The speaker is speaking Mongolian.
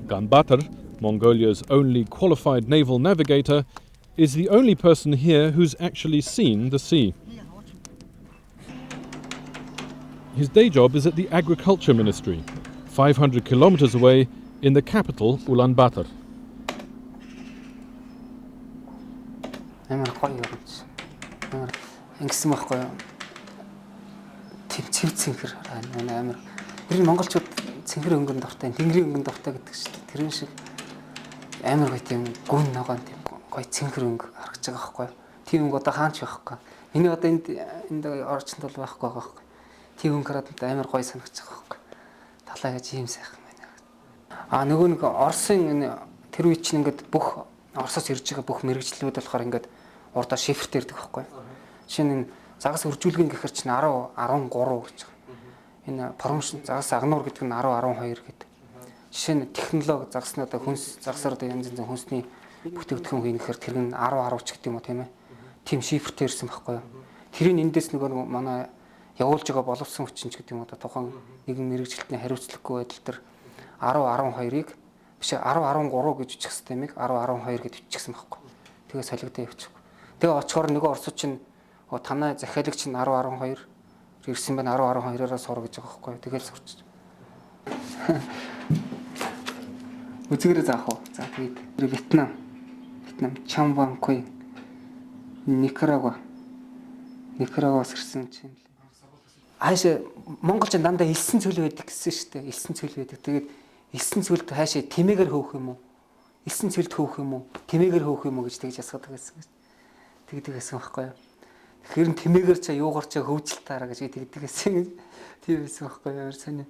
Gunbatar, Mongolia's only qualified naval navigator, is the only person here who's actually seen the sea. His day job is at the Agriculture Ministry, 500 kilometers away in the capital Ulaanbaatar. Амар гоё юм. Амар ингэсэн байхгүй юу? Цэв цэнхэр амар. Тэр монголчууд цэнхэр өнгөнд дуртай, тэнгэрийн өнгөнд дуртай гэдэг шүү дээ. Тэрэн шиг амар гоё тийм гүн ногоон тийм гоё цэнхэр өнгө харагдаж байгаа байхгүй юу? Тийм өнгө одоо хаач байхгүй. Миний одоо энд орчинд бол байхгүй байгаа байхгүй. Тийм өнгө хараад амар гоё санагдаж байгаа байхгүй. Талаа гэж ийм сайхан байна. Нөгөө нэг Оросын тэр үе чинь ингээд бүх Оросоос ирж байгаа бүх мэрэгжлүүд болохоор ингээд урдаа шифрт ирдэг байхгүй. Жишээ нь загас үржүүлгэн гэхэр чинь 10 13 гэж байна. Энэ промошн загас агнуур гэдэг нь 10 12 гэдэг. Жишээ нь технологи загаснаа одоо хүнс загасаар одоо янз янзын хүнсний бүтээгдэхүүн хийнэхээр тэр нь 10 10 ч гэдэг юм уу тийм ээ. Тим шифрт ирсэн байхгүй. Тэрийг эндээс нөгөө манай явуулж байгаа боловсон хүчин ч гэдэг юм уу тухайн нэгэн мэрэгчлэлтний хариуцлагагүй байдал төр 10 12-ыг биш 10 13 гэж бичих хэвээр юм 10 12 гэж биччихсэн байхгүй. Тэгээ солигдоо явчих. Тэгээ очихоор нөгөө орсууд чинь танай захиалаг чинь 10 12 ирсэн байна 10 12-аараа сур гэж байгаа байхгүй. Тэгээл сурч. Үзгэрээ заах уу? За тэгээд Вьетнам Чамванкуй Никарагуас ирсэн чинь хаашаа монголч дандаа элсэн цөл байдаг гэсэн шүү дээ. Элсэн цөл байдаг. Тэгээд элсэн цөлд хаашаа тэмээгээр хөөх юм уу? Элсэн цөлд хөөх юм уу? Тэмээгээр хөөх юм уу гэж тэгж асуудаг гэсэн. Тэгдэг гэсэн байхгүй юу? Тэгэхээр тэмээгээр чаа юугаар чаа хөвжил таараа гэж тэгдэг гэсэн. Тийм байсан байхгүй юу? Сайн.